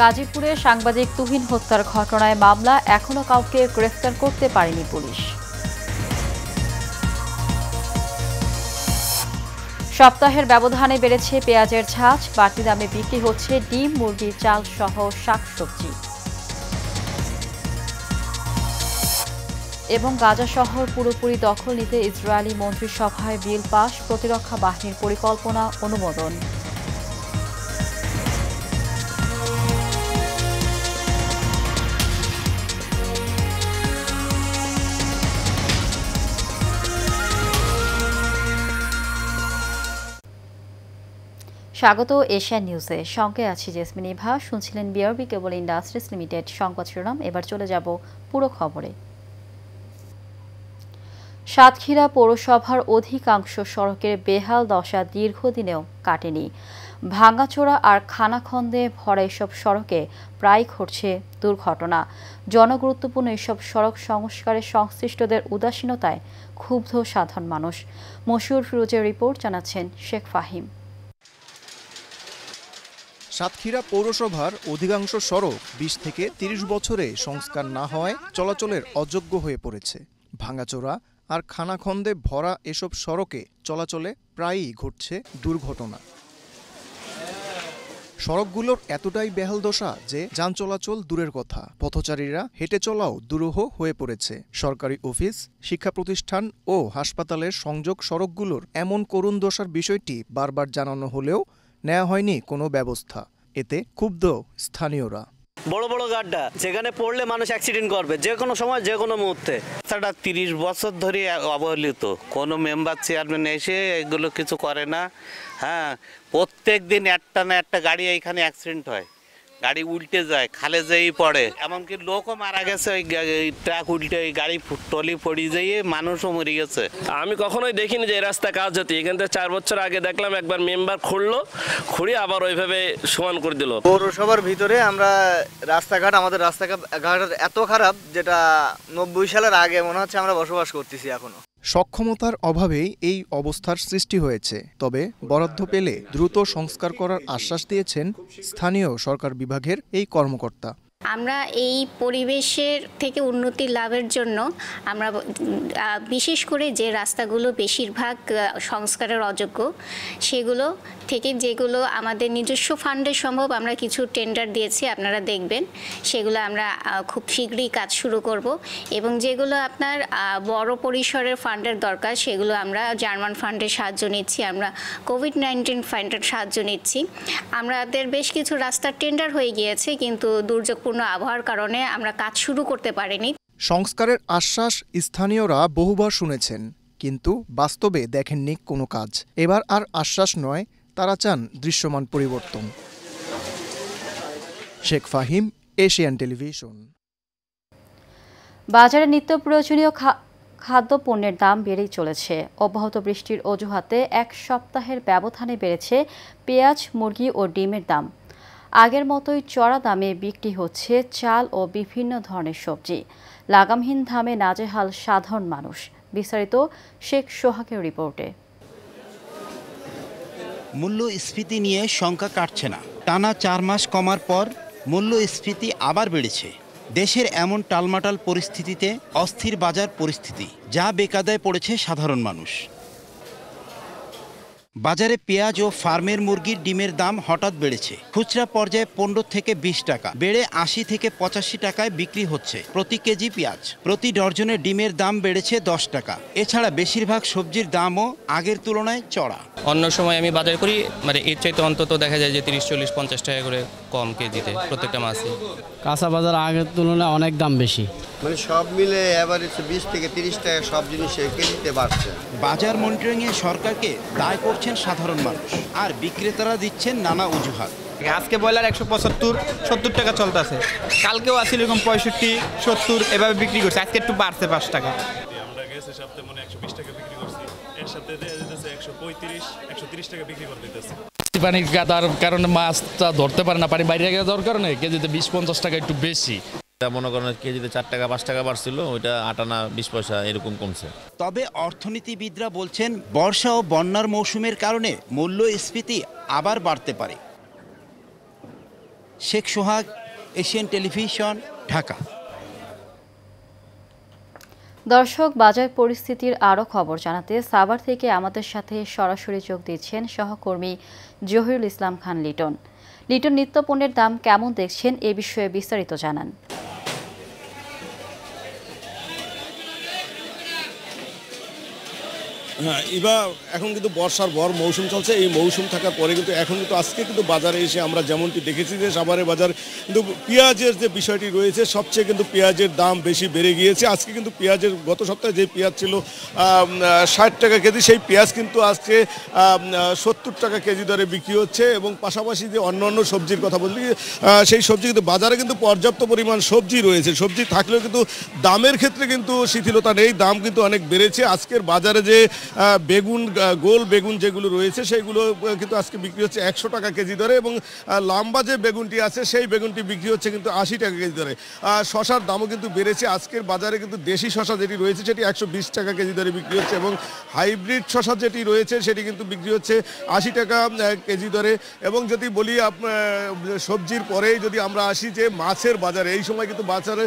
গাজীপুরে সাংবাদিক তুহিন হত্যার ঘটনায় মামলা, এখনো কাউকে গ্রেফতার করতে পারেনি পুলিশ। সপ্তাহের ব্যবধানে বেড়েছে পেঁয়াজের ঝাঁজ, বাড়তি দামে বিক্রি হচ্ছে ডিম, মুরগি, চাল সহ শাকসবজি। এবং গাজা শহর পুরোপুরি দখল নিতে ইসরায়েলি মন্ত্রিসভায় বিল পাস, প্রতিরক্ষা বাহিনীর পরিকল্পনা অনুমোদন। স্বাগত এশিয়ান নিউজে, সঙ্গে আছি জেসমিন ইভা। শুনছিলেন বিআরবি কেবল ইন্ডাস্ট্রিজ লিমিটেড সংবাদ শিরোনাম। এবার চলে যাব পুরো খবরে। সাতক্ষীরা পৌরসভার অধিকাংশ সড়কের বেহাল দশা দীর্ঘদিনেও কাটেনি। ভাঙাচোরা আর খানাখন্দে ভরা এসব সড়কে প্রায় ঘটছে দুর্ঘটনা। জনগুরুত্বপূর্ণ এসব সড়ক সংস্কারে সংশ্লিষ্টদের উদাসীনতায় ক্ষুব্ধ সাধারণ মানুষ। মশিউর ফিরোজের রিপোর্ট, জানাচ্ছেন শেখ ফাহিম। সাতক্ষীরা পৌরসভার অধিকাংশ সড়ক ২০ থেকে ৩০ বছরে সংস্কার না হওয়ায় চলাচলের অযোগ্য হয়ে পড়েছে। ভাঙাচোরা আর খানাখন্দে ভরা এসব সড়কে চলাচলে প্রায়ই ঘটছে দুর্ঘটনা। সড়কগুলোর এতটাই বেহাল দশা যে যান চলাচল দূরের কথা, পথচারীরা হেঁটে চলাও দুরূহ হয়ে পড়েছে। সরকারি অফিস, শিক্ষা প্রতিষ্ঠান ও হাসপাতালের সংযোগ সড়কগুলোর এমন করুণ দশার বিষয়টি বারবার জানানো হলেও নেওয়া হয়নি কোনো ব্যবস্থা। এতে ক্ষুব্ধ স্থানীয়রা। বড় বড় গাড্ডা, যেখানে পড়লে মানুষ অ্যাক্সিডেন্ট করবে যে কোনো সময়, যে কোনো মুহূর্তে। রাস্তাটা ৩০ বছর ধরে অবহেলিত, কোনো মেম্বার চেয়ারম্যান এসে এগুলো কিছু করে না। হ্যাঁ, প্রত্যেক দিন একটা না একটা গাড়ি এইখানে অ্যাক্সিডেন্ট হয়, গাড়ি উল্টে যায়, খালে যেই পড়ে, এমনকি লোকও মারা গেছে। ওই ট্রাক উল্টে ওই গাড়ি টলি পড়ে যেয়ে মানুষও মরে গেছে। আমি কখনোই দেখিনি যে এই রাস্তা কাজ হচ্ছে। এখান থেকে ৪ বছর আগে দেখলাম একবার মেম্বার খুঁড়লো, খুঁড়ে আবার ওইভাবে সমান করে দিল। পৌরসভার ভিতরে আমরা রাস্তাঘাট, আমাদের রাস্তাঘাট এত খারাপ যেটা ৯০ সালের আগে মনে হচ্ছে আমরা বসবাস করতেছি এখনো। সক্ষমতার অভাবেই এই অবস্থার সৃষ্টি হয়েছে। তবে বরাদ্দ পেলে দ্রুত সংস্কার করার আশ্বাস দিয়েছেন স্থানীয় সরকার বিভাগের এই কর্মকর্তা। আমরা এই পরিবেশের থেকে উন্নতি লাভের জন্য আমরা বিশেষ করে যে রাস্তাগুলো বেশিরভাগ সংস্কারের অযোগ্য, সেগুলো থেকে যেগুলো আমাদের নিজস্ব ফান্ডে সম্ভব, আমরা কিছু টেন্ডার দিয়েছি, আপনারা দেখবেন। সেগুলো আমরা খুব শীঘ্রই কাজ শুরু করব। এবং যেগুলো আপনার বড় পরিসরের ফান্ডের দরকার, সেগুলো আমরা জার্মান ফান্ডের সাহায্য নিচ্ছি, আমরা কোভিড-19 ফান্ডের সাহায্য নিচ্ছি। আমাদের বেশ কিছু রাস্তার টেন্ডার হয়ে গিয়েছে, কিন্তু দুর্যোগপূর্ণ আবহাওয়ার কারণে আমরা কাজ শুরু করতে পারিনি। সংস্কারের আশ্বাস স্থানীয়রা বহুবার শুনেছেন, কিন্তু বাস্তবে দেখেননি কোনো কাজ। এবার আর আশ্বাস নয়, তারা চান দৃশ্যমান পরিবর্তন। Sheikh Fahim, Asian television. বাজারে নিত্য প্রয়োজনীয় খাদ্যপণ্যের দাম বেড়েই চলেছে। অব্যাহত বৃষ্টির অজুহাতে এক সপ্তাহের ব্যবধানে বেড়েছে পেঁয়াজ, মুরগি ও ডিমের দাম। আগের মতোই চড়া দামে বিক্রি হচ্ছে চাল ও বিভিন্ন ধরনের সবজি। লাগামহীন দামে নাজেহাল সাধারণ মানুষ। বিস্তারিত শেখ সোহাগের রিপোর্টে। মূল্যস্ফীতি নিয়ে শঙ্কা কাটছে না। টানা ৪ মাস কমার পর মূল্যস্ফীতি আবার বেড়েছে। দেশের এমন টালমাটাল পরিস্থিতিতে অস্থির বাজার পরিস্থিতি, যা বেকায়দায় পড়েছে সাধারণ মানুষ। বাজারে পেঁয়াজ ও ফার্মের মুরগির ডিমের দাম হঠাৎ বেড়েছে। খুচরা পর্যায়ে ১৫ থেকে ২০ টাকা বেড়ে ৮০ থেকে ৮৫ টাকায় বিক্রি হচ্ছে প্রতি কেজি পেঁয়াজ। প্রতি ডজনে ডিমের দাম বেড়েছে ১০ টাকা। এছাড়া বেশিরভাগ সবজির দামও আগের তুলনায় চড়া। অন্য সময় আমি বাজার করি, মানে এর চাইতে অন্তত দেখা যায় যে ৩০, ৪০, ৫০ টাকা করে কম কেজিতে প্রত্যেকটা মাছই। কাঁচা বাজার আগের তুলনায় অনেক দাম বেশি, মানে সব মিলে এভারেজ ২০ থেকে ৩০ টাকা সব জিনিসের কেজিতে বাড়ছে। বাজার মনিটরিংয়ে সরকারকে দায় করছেন সাধারণ মানুষ, আর বিক্রেতারা দিচ্ছেন নানা অজুহাত। আজকে ব্রয়লার ১৭৫, ৭০ টাকা চলতেছে, কালকেও আসলে এরকম ৬৫, ৭০ এভাবে বিক্রি করছে। আজকে একটু বাড়ছে ৫ টাকা। আমরা গেছে সপ্তাহে মনে ১২০ টাকা বিক্রি করছি, এর সাথে দিতেছে ১৩৫, ১৩০ টাকা বিক্রি করে দিতেছে। পানির কাদার কারণে মাছটা ধরতে পারে না, পানি বাইরে যাওয়ার কারণে কেজিতে ২০-৫০ টাকা একটু বেশি। মনে করেন কেজিতে ৪ টাকা ৫ টাকা বাড়ছিল, ওইটা ৮ আনা ২০ পয়সা এরকম কমছে। তবে অর্থনীতিবিদরা বলছেন বর্ষা ও বন্যার মৌসুমের কারণে মূল্যস্ফীতি আবার বাড়তে পারে। শেখ সোহাগ, এশিয়ান টেলিভিশন, ঢাকা। দর্শক, বাজার পরিস্থিতির আরও খবর জানাতে সাভার থেকে আমাদের সাথে সরাসরি যোগ দিচ্ছেন সহকর্মী জহিরুল ইসলাম খান লিটন। লিটন, নিত্যপণ্যের দাম কেমন দেখছেন এ বিষয়ে বিস্তারিত জানান। হ্যাঁ, এবার এখন কিন্তু বর্ষার ভর মৌসুম চলছে। এই মৌসুম থাকার পরে কিন্তু এখন কিন্তু আজকে কিন্তু বাজারে এসে আমরা যেমনটি দেখেছি যে সাভারের বাজার কিন্তু পেঁয়াজের যে বিষয়টি রয়েছে, সবচেয়ে কিন্তু পেঁয়াজের দাম বেশি বেড়ে গিয়েছে। আজকে কিন্তু পেঁয়াজের গত সপ্তাহে যে পেঁয়াজ ছিল 60 টাকা কেজি, সেই পেঁয়াজ কিন্তু আজকে 70 টাকা কেজি দরে বিক্রি হচ্ছে। এবং পাশাপাশি যে অন্য সবজির কথা বলছি, সেই সবজি কিন্তু বাজারে কিন্তু পর্যাপ্ত পরিমাণ সবজি রয়েছে। সবজি থাকলেও কিন্তু দামের ক্ষেত্রে কিন্তু শিথিলতা নেই, দাম কিন্তু অনেক বেড়েছে। আজকের বাজারে যে বেগুন, গোল বেগুন যেগুলো রয়েছে সেগুলো কিন্তু আজকে বিক্রি হচ্ছে 100 টাকা কেজি দরে, এবং লম্বা যে বেগুনটি আছে সেই বেগুনটি বিক্রি হচ্ছে কিন্তু 80 টাকা কেজি দরে। শশার দামও কিন্তু বেড়েছে। আজকের বাজারে কিন্তু দেশি শশা যেটি রয়েছে সেটি 120 টাকা কেজি দরে বিক্রি হচ্ছে, এবং হাইব্রিড শশা যেটি রয়েছে সেটি কিন্তু বিক্রি হচ্ছে 80 টাকা কেজি দরে। এবং যদি বলি সবজির পরেই যদি আমরা আসি যে মাছের বাজারে, এই সময় কিন্তু বাজারে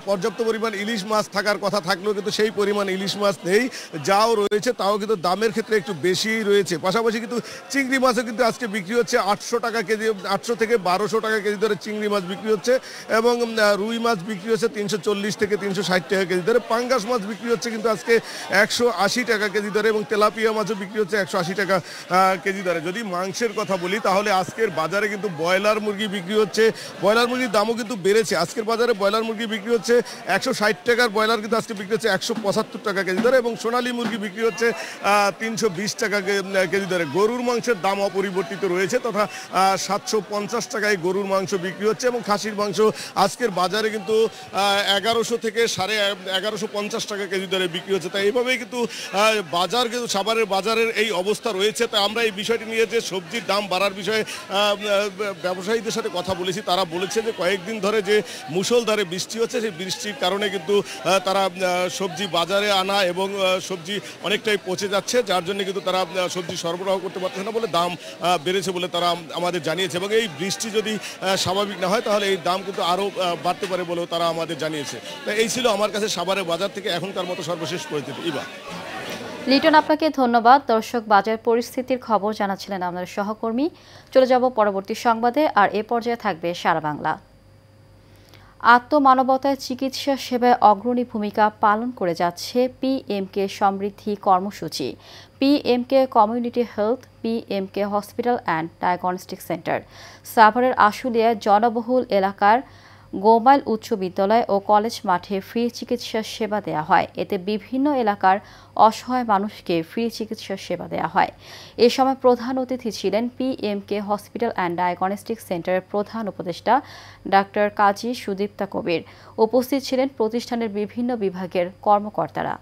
পর্যাপ্ত পরিমাণ ইলিশ মাছ থাকার কথা থাকলেও কিন্তু সেই পরিমাণ ইলিশ মাছ নেই। যাও রয়েছে তাও কিন্তু দামের ক্ষেত্রে একটু বেশি রয়েছে। পাশাপাশি কিন্তু চিংড়ি মাছও কিন্তু আজকে বিক্রি হচ্ছে 800 টাকা কেজি, 800 থেকে 1200 টাকা কেজি দরে চিংড়ি মাছ বিক্রি হচ্ছে, এবং রুই মাছ বিক্রি হচ্ছে 340 থেকে 360 টাকা কেজি দরে। পাঙ্গাস মাছ বিক্রি হচ্ছে কিন্তু আজকে 180 টাকা কেজি দরে, এবং তেলাপিয়া মাছও বিক্রি হচ্ছে 180 টাকা কেজি দরে। যদি মাংসের কথা বলি তাহলে আজকের বাজারে কিন্তু ব্রয়লার মুরগি বিক্রি হচ্ছে, ব্রয়লার মুরগির দামও কিন্তু বেড়েছে। আজকের বাজারে ব্রয়লার মুরগি বিক্রি হচ্ছে 160 টাকার ব্রয়লার কিন্তু আজকে বিক্রি হচ্ছে 175 টাকা কেজি দরে, এবং সোনালী মুরগি বিক্রি হচ্ছে 320 টাকা কেজি দরে। গরুর মাংসের দাম অপরিবর্তিত রয়েছে, তথা 750 টাকায় গরুর মাংস বিক্রি হচ্ছে, এবং খাসির মাংস আজকের বাজারে কিন্তু 1100 থেকে 1150 টাকা কেজি দরে বিক্রি হচ্ছে। তাই এইভাবেই কিন্তু বাজার কিন্তু সাভারের বাজারের এই অবস্থা রয়েছে। তাই আমরা এই বিষয়টি নিয়ে যে সবজির দাম বাড়ার বিষয়ে ব্যবসায়ীদের সাথে কথা বলেছি, তারা বলেছে যে কয়েকদিন ধরে যে মুষলধারে বৃষ্টি হচ্ছে, সেই বৃষ্টির কারণে কিন্তু তারা সবজি বাজারে আনা এবং সবজি অনেকটাই পচে যাচ্ছে, যার জন্য কিন্তু তারা সবজি সরবরাহ করতে পারছে না বলে দাম বেড়েছে বলে তারা আমাদের জানিয়েছে। এবং এই বৃষ্টি যদি স্বাভাবিক না হয় তাহলে এই দাম কিন্তু আরও বাড়তে পারে বলেও তারা আমাদের জানিয়েছে। তাই এই ছিল আমার কাছে সাভারের বাজার থেকে এখনকার মতো সর্বশেষ পরিস্থিতি। ইবা লিটন, আপনাকে ধন্যবাদ। দর্শক, বাজার পরিস্থিতির খবর জানাচ্ছিলেন আমাদের সহকর্মী। চলে যাব পরবর্তী সংবাদে, আর এ পর্যায়ে থাকবে সারা বাংলা। আত্মমানবতায় চিকিৎসা সেবায় অগ্রণী ভূমিকা পালন করে যাচ্ছে পিএমকে সমৃদ্ধি কর্মসূচি, PMK community health, PMK hospital and diagnostic centre. সাভারের আশুলিয়ায় জনবহুল এলাকার গোমাইল উচ্চ বিদ্যালয় ও কলেজ মাঠে ফ্রি চিকিৎসা সেবা দেওয়া হয়। এতে বিভিন্ন এলাকার অসহায় মানুষকে ফ্রি চিকিৎসা সেবা দেওয়া হয়। এ সময় প্রধান অতিথি ছিলেন পিএমকে হসপিটাল অ্যান্ড ডায়াগনস্টিক সেন্টারের প্রধান উপদেষ্টা ডাক্তার কাজী সুদীপ্তা কবির। উপস্থিত ছিলেন প্রতিষ্ঠানের বিভিন্ন বিভাগের কর্মকর্তারা।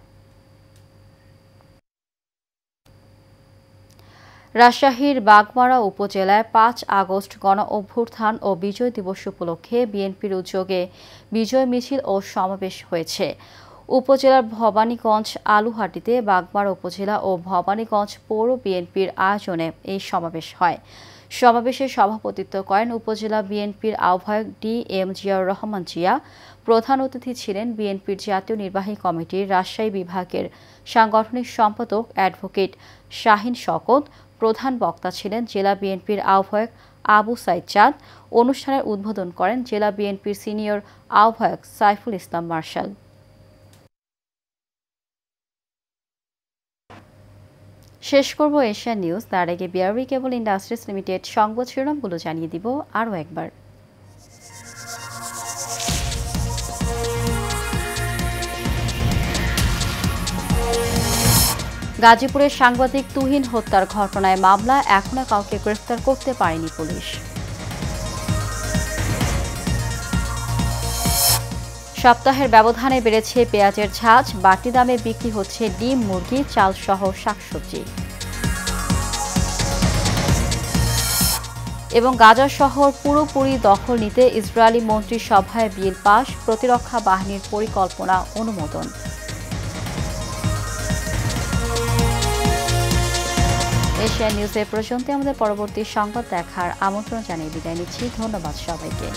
রাজশাহীর বাগমারা উপজেলায় 5 আগস্ট গণ অভ্যুত্থান ও বিজয় দিবস উপলক্ষে বিএনপির উদ্যোগে বিজয় মিছিল ও সমাবেশ হয়েছে। উপজেলার ভবানীগঞ্জ আলুহাটিতে বাগমারা উপজেলা ও ভবানীগঞ্জ পৌর বিএনপির আয়োজনে এই সমাবেশ হয়। সমাবেশে সভাপতিত্ব করেন উপজেলা বিএনপির আহ্বায়ক DM জিয়াউর রহমান জিয়া। প্রধান অতিথি ছিলেন বিএনপির জাতীয় নির্বাহী কমিটির রাজশাহী বিভাগের সাংগঠনিক সম্পাদক অ্যাডভোকেট শাহিন শওকত। প্রধান বক্তা ছিলেন জেলা বিএনপির আহ্বায়ক আবু সাইদ চাঁদ। অনুষ্ঠানের উদ্বোধন করেন জেলা বিএনপির সিনিয়র আহ্বায়ক সাইফুল ইসলাম মার্শাল। শেষ করব এশিয়ান নিউজ, তার আগে বিআরবি কেবল ইন্ডাস্ট্রিজ লিমিটেড সংবাদ শিরোনামগুলো জানিয়ে দিব আরও একবার। গাজীপুরের সাংবাদিক তুহিন হত্যার ঘটনায় মামলা, এখনো কাউকে গ্রেফতার করতে পারেনি পুলিশ। সপ্তাহের ব্যবধানে বেড়েছে পেঁয়াজের ঝাঁজ, বাড়তি দামে বিক্রি হচ্ছে ডিম, মুরগি, চাল সহ শাকসবজি। এবং গাজা শহর পুরোপুরি দখল নিতে ইসরায়েলি মন্ত্রিসভায় বিল পাস, প্রতিরক্ষা বাহিনীর পরিকল্পনা অনুমোদন। এশিয়া নিউজে পর্যন্ত আমাদের পরবর্তী সংবাদ দেখার আমন্ত্রণ জানিয়ে বিদায় নিচ্ছি। ধন্যবাদ সবাইকে।